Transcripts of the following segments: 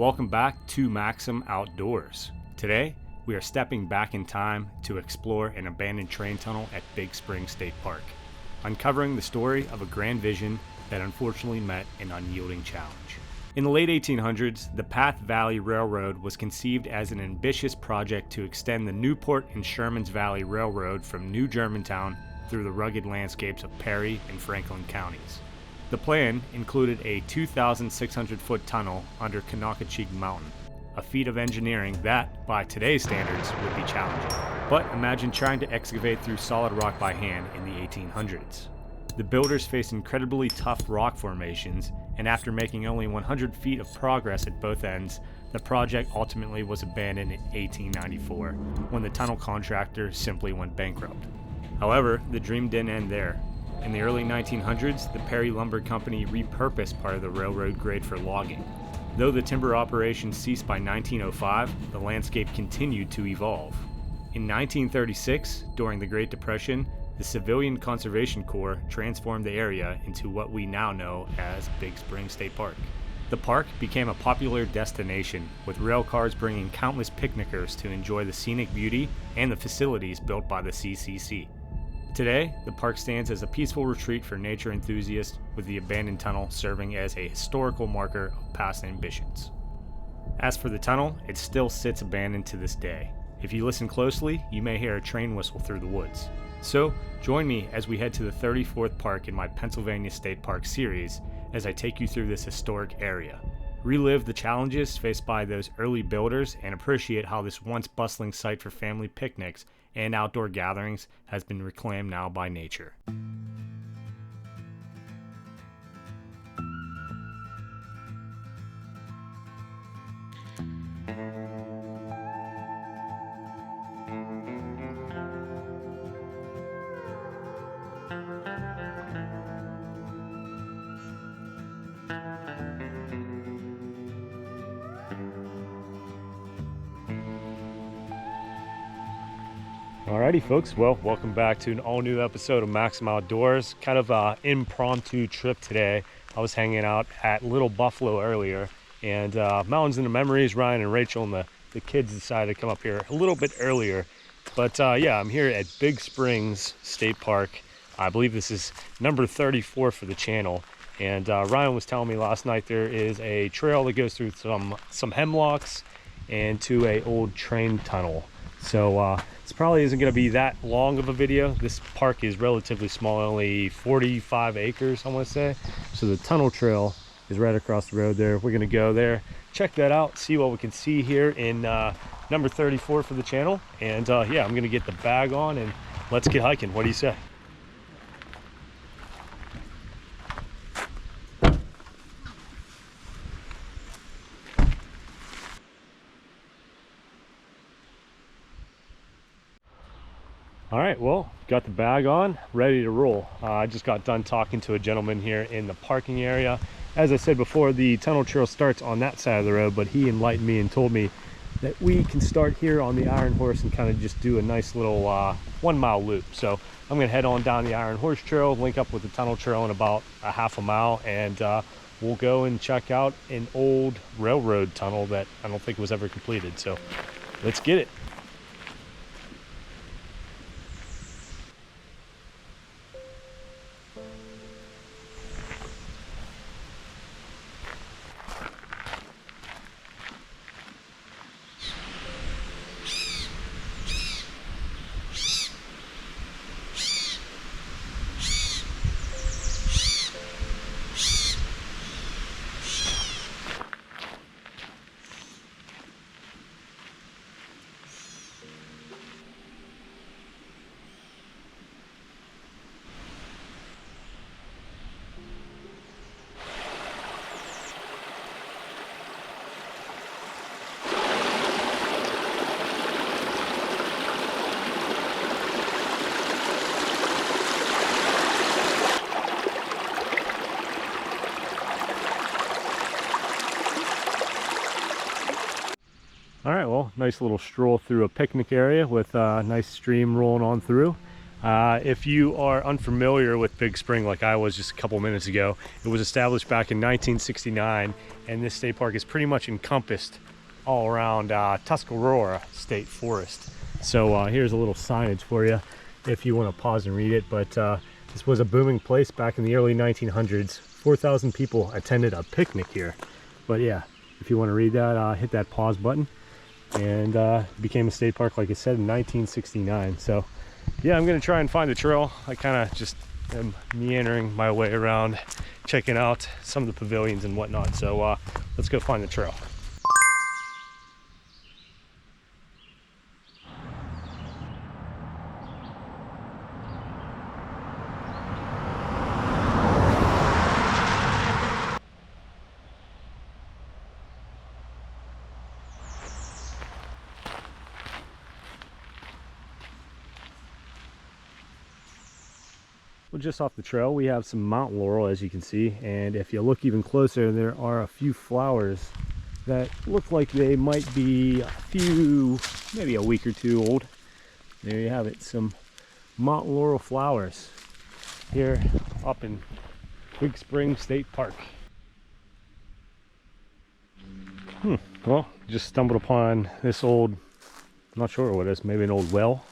Welcome back to Maxim Outdoors. Today, we are stepping back in time to explore an abandoned train tunnel at Big Spring State Park, uncovering the story of a grand vision that unfortunately met an unyielding challenge. In the late 1800s, the Path Valley Railroad was conceived as an ambitious project to extend the Newport and Shermans Valley Railroad from New Germantown through the rugged landscapes of Perry and Franklin counties. The plan included a 2,600-foot tunnel under Conocoheague Mountain, a feat of engineering that, by today's standards, would be challenging. But imagine trying to excavate through solid rock by hand in the 1800s. The builders faced incredibly tough rock formations, and after making only 100 feet of progress at both ends, the project ultimately was abandoned in 1894, when the tunnel contractor simply went bankrupt. However, the dream didn't end there. In the early 1900s, the Perry Lumber Company repurposed part of the railroad grade for logging. Though the timber operations ceased by 1905, the landscape continued to evolve. In 1936, during the Great Depression, the Civilian Conservation Corps transformed the area into what we now know as Big Spring State Park. The park became a popular destination, with rail cars bringing countless picnickers to enjoy the scenic beauty and the facilities built by the CCC. Today, the park stands as a peaceful retreat for nature enthusiasts, with the abandoned tunnel serving as a historical marker of past ambitions. As for the tunnel, it still sits abandoned to this day. If you listen closely, you may hear a train whistle through the woods. So, join me as we head to the 34th park in my Pennsylvania State Park series as I take you through this historic area. Relive the challenges faced by those early builders and appreciate how this once bustling site for family picnics and outdoor gatherings has been reclaimed now by nature. Alrighty folks, well, welcome back to an all-new episode of Maxim Outdoors. Kind of an impromptu trip today. I was hanging out at Little Buffalo earlier, and Mountains into Memories, Ryan and Rachel and the kids decided to come up here a little bit earlier. But yeah, I'm here at Big Springs State Park. I believe this is number 34 for the channel. And Ryan was telling me last night there is a trail that goes through some hemlocks and to a old train tunnel. So this probably isn't going to be that long of a video. This park is relatively small, only 45 acres, I want to say. So the tunnel trail is right across the road there. We're going to go there, check that out, see what we can see here in number 34 for the channel. And yeah, I'm going to get the bag on and let's get hiking. What do you say? All right, well, got the bag on, ready to roll. I just got done talking to a gentleman here in the parking area. As I said before, the tunnel trail starts on that side of the road, but he enlightened me and told me that we can start here on the Iron Horse and kind of just do a nice little 1 mile loop. So I'm gonna head on down the Iron Horse Trail, link up with the tunnel trail in about a half a mile, and we'll go and check out an old railroad tunnel that I don't think was ever completed. So let's get it. All right, well, nice little stroll through a picnic area with a nice stream rolling on through. If you are unfamiliar with Big Spring like I was just a couple minutes ago, it was established back in 1969, and this state park is pretty much encompassed all around Tuscarora State Forest. So here's a little signage for you if you want to pause and read it, but this was a booming place back in the early 1900s. 4,000 people attended a picnic here. But yeah, if you want to read that, hit that pause button. And became a state park, like I said, in 1969. So yeah, I'm gonna try and find the trail. I kind of just am meandering my way around, checking out some of the pavilions and whatnot. So let's go find the trail. Well, just off the trail, we have some mountain laurel, as you can see, and if you look even closer, there are a few flowers that look like they might be maybe a week or two old. There you have it, some mountain laurel flowers here up in Big Spring State Park. Well, just stumbled upon this old, I'm not sure what it is, maybe an old well.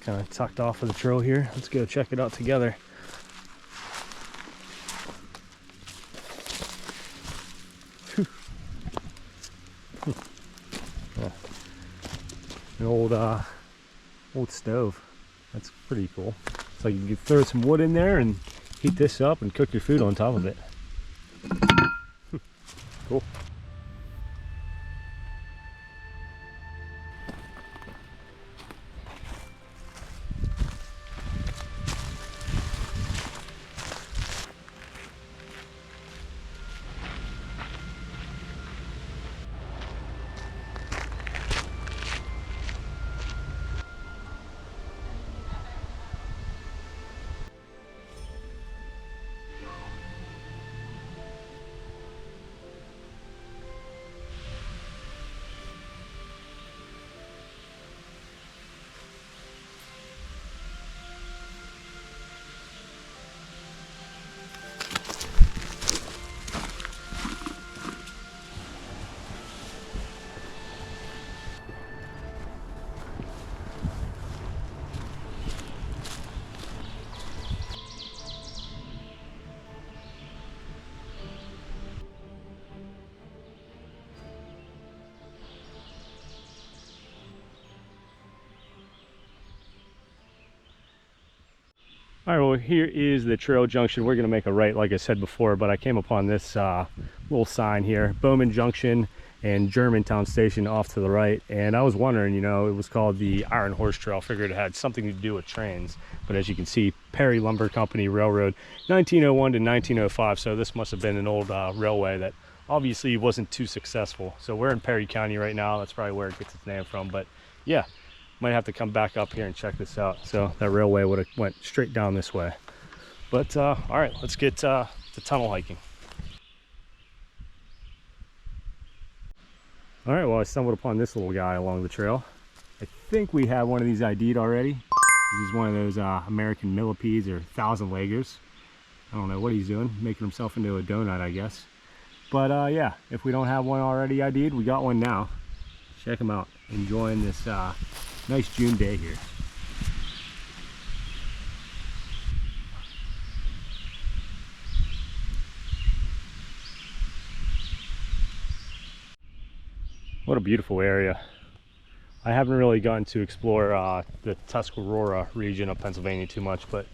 Kind of tucked off of the trail here. Let's go check it out together. An old stove. That's pretty cool. It's like you can throw some wood in there and heat this up and cook your food on top of it. Cool. All right, well, here is the trail junction. We're gonna make a right, like I said before, but I came upon this little sign here, Bowman Junction and Germantown Station off to the right. And I was wondering, you know, it was called the Iron Horse Trail. Figured it had something to do with trains. But as you can see, Perry Lumber Company Railroad, 1901 to 1905. So this must have been an old railway that obviously wasn't too successful. So we're in Perry County right now. That's probably where it gets its name from. But yeah, might have to come back up here and check this out. So that railway would have went straight down this way. But all right, let's get to tunnel hiking. All right, well, I stumbled upon this little guy along the trail. I think we have one of these ID'd already. He's one of those American millipedes or thousand leggers. I don't know what he's doing, making himself into a donut, I guess. But yeah, if we don't have one already ID'd, we got one now. Check him out, enjoying this nice June day here. What a beautiful area. I haven't really gotten to explore the Tuscarora region of Pennsylvania too much, but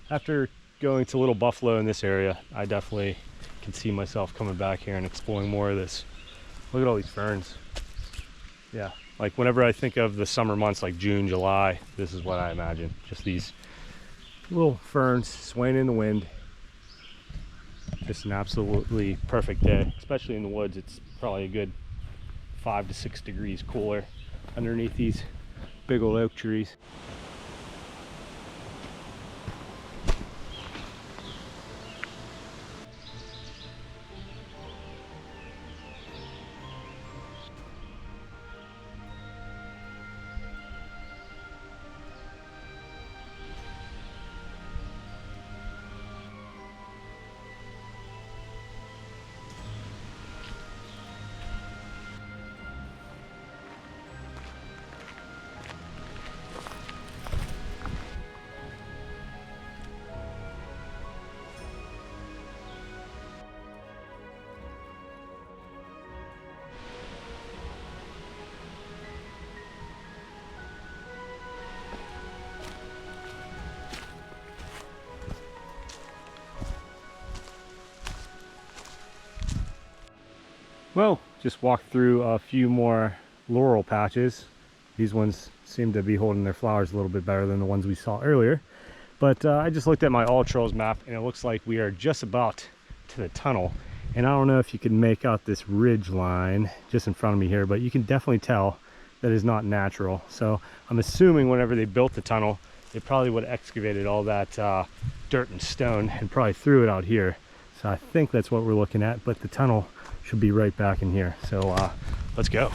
after going to Little Buffalo in this area, I definitely can see myself coming back here and exploring more of this. Look at all these ferns. Yeah, like whenever I think of the summer months like June, July, this is what I imagine. Just these little ferns swaying in the wind. Just an absolutely perfect day, especially in the woods. It's probably a good 5 to 6 degrees cooler underneath these big old oak trees. Well, just walked through a few more laurel patches. These ones seem to be holding their flowers a little bit better than the ones we saw earlier. But I just looked at my All Trails map, and it looks like we are just about to the tunnel. And I don't know if you can make out this ridge line just in front of me here, but you can definitely tell that is not natural. So I'm assuming whenever they built the tunnel, they probably would have excavated all that dirt and stone and probably threw it out here. So I think that's what we're looking at, but the tunnel should be right back in here. So let's go.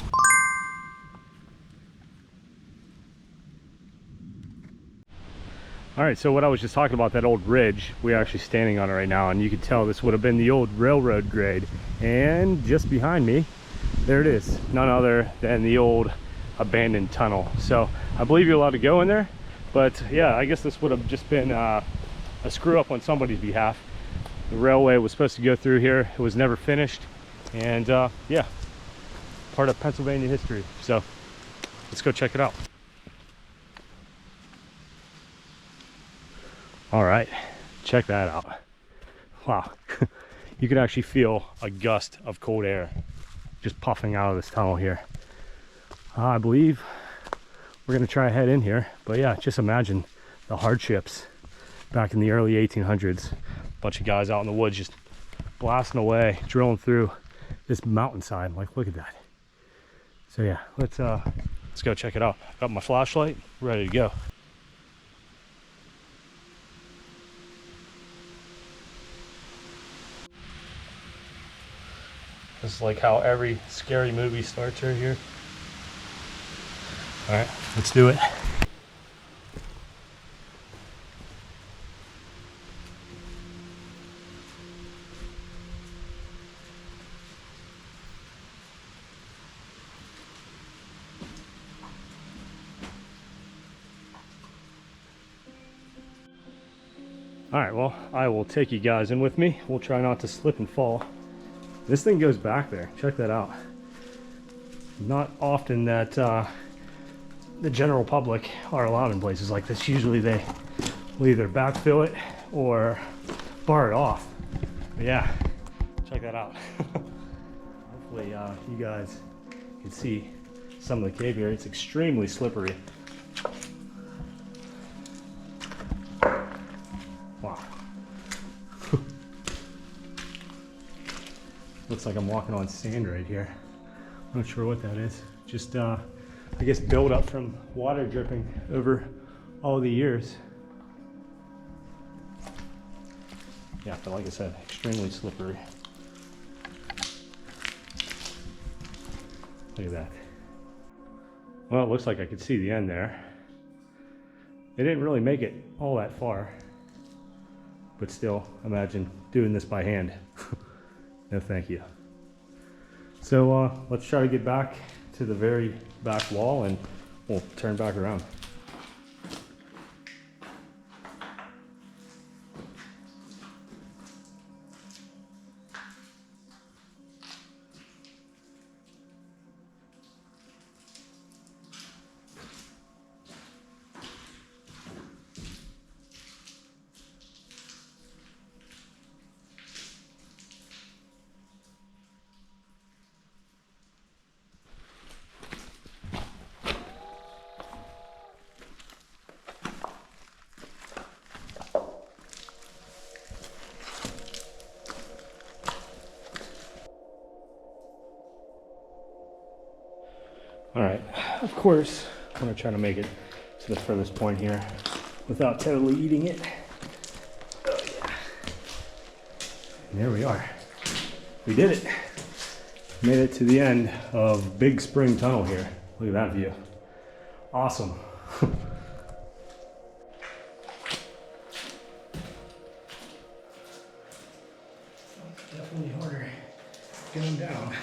All right, so what I was just talking about, that old ridge, we're actually standing on it right now, and you can tell this would have been the old railroad grade. And just behind me, there it is, none other than the old abandoned tunnel. So I believe you're allowed to go in there, but yeah, I guess this would have just been a screw up on somebody's behalf. The railway was supposed to go through here, it was never finished, and yeah, part of Pennsylvania history. So let's go check it out. All right, check that out. Wow, you can actually feel a gust of cold air just puffing out of this tunnel here. I believe we're gonna try to head in here, but yeah, just imagine the hardships back in the early 1800s. A bunch of guys out in the woods just blasting away, drilling through this mountainside. Like, look at that. So yeah, let's go check it out. Got my flashlight, ready to go. This is like how every scary movie starts right here. All right, let's do it. All right, well, I will take you guys in with me. We'll try not to slip and fall. This thing goes back there. Check that out. Not often that the general public are allowed in places like this. Usually they will either backfill it or bar it off. But yeah, check that out. Hopefully you guys can see some of the cave here. It's extremely slippery. Wow. Looks like I'm walking on sand right here. I'm not sure what that is. Just, I guess, build up from water dripping over all the years. Yeah, but like I said, extremely slippery. Look at that. Well, it looks like I could see the end there. They didn't really make it all that far. But still, imagine doing this by hand. No, thank you. So let's try to get back to the very back wall and we'll turn back around. All right, of course, I'm gonna try to make it to the furthest point here without totally eating it. Oh yeah. And there we are. We did it. Made it to the end of Big Spring Tunnel here. Look at that view. Awesome. Definitely harder going down.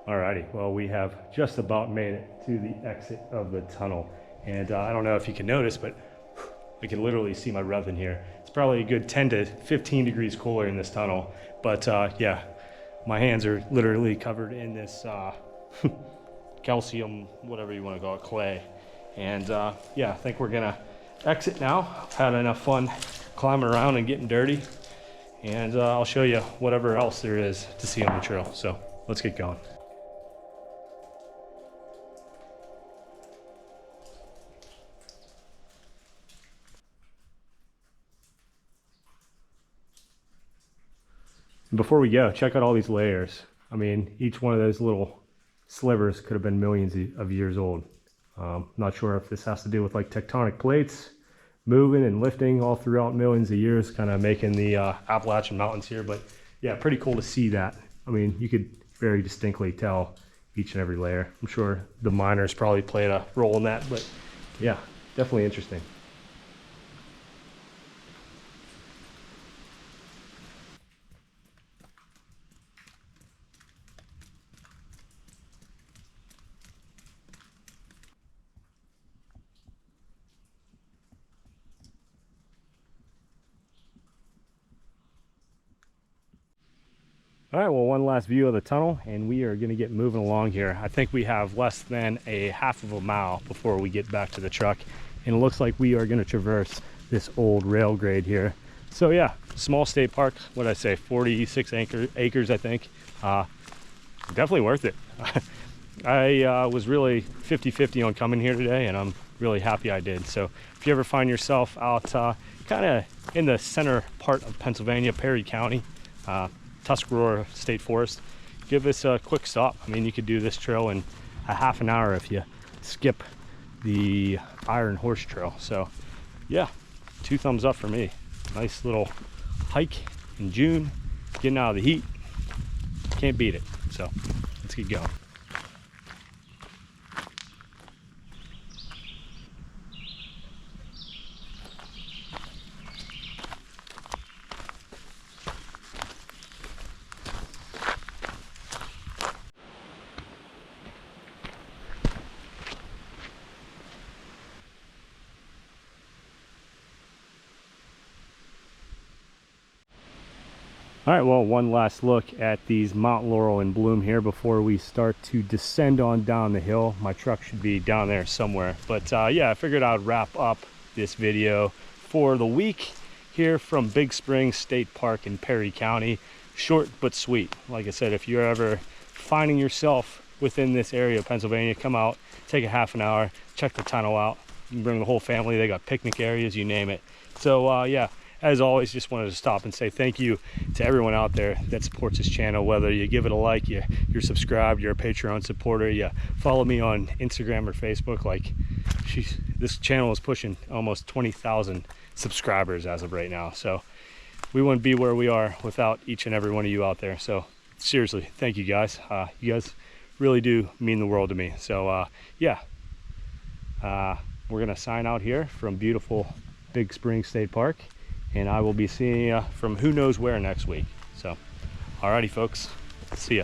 Alrighty, well, we have just about made it to the exit of the tunnel. And I don't know if you can notice, but I can literally see my rev in here. It's probably a good 10 to 15 degrees cooler in this tunnel. But yeah, my hands are literally covered in this calcium, whatever you want to call it, clay. And yeah, I think we're gonna exit now. I've had enough fun climbing around and getting dirty. And I'll show you whatever else there is to see on the trail. So let's get going. Before we go, check out all these layers. I mean, each one of those little slivers could have been millions of years old. Not sure if this has to do with like tectonic plates moving and lifting all throughout millions of years, kind of making the Appalachian Mountains here. But yeah, pretty cool to see that. I mean, you could very distinctly tell each and every layer. I'm sure the miners probably played a role in that, but yeah, definitely interesting. All right, well, one last view of the tunnel and we are gonna get moving along here. I think we have less than a half of a mile before we get back to the truck. And it looks like we are gonna traverse this old rail grade here. So yeah, small state park, what did I say, 46 acres, I think. Definitely worth it. I was really 50-50 on coming here today and I'm really happy I did. So if you ever find yourself out kind of in the center part of Pennsylvania, Perry County, Tuscarora State Forest, give this a quick stop. I mean, you could do this trail in a half an hour if you skip the Iron Horse Trail. So yeah, 2 thumbs up for me. Nice little hike in June, getting out of the heat. Can't beat it. So let's get going. All right, well, one last look at these Mount Laurel in bloom here before we start to descend on down the hill. My truck should be down there somewhere. But yeah, I figured I'd wrap up this video for the week here from Big Spring State Park in Perry County. Short but sweet. Like I said, if you're ever finding yourself within this area of Pennsylvania, come out, take a half an hour, check the tunnel out. You can bring the whole family. They got picnic areas, you name it. So yeah, as always, just wanted to stop and say thank you to everyone out there that supports this channel. Whether you give it a like, you're subscribed, you're a Patreon supporter, you follow me on Instagram or Facebook. Like, this channel is pushing almost 20,000 subscribers as of right now. So we wouldn't be where we are without each and every one of you out there. So seriously, thank you guys. You guys really do mean the world to me. So yeah, we're gonna sign out here from beautiful Big Spring State Park. And I will be seeing you from who knows where next week. So, alrighty folks, see ya.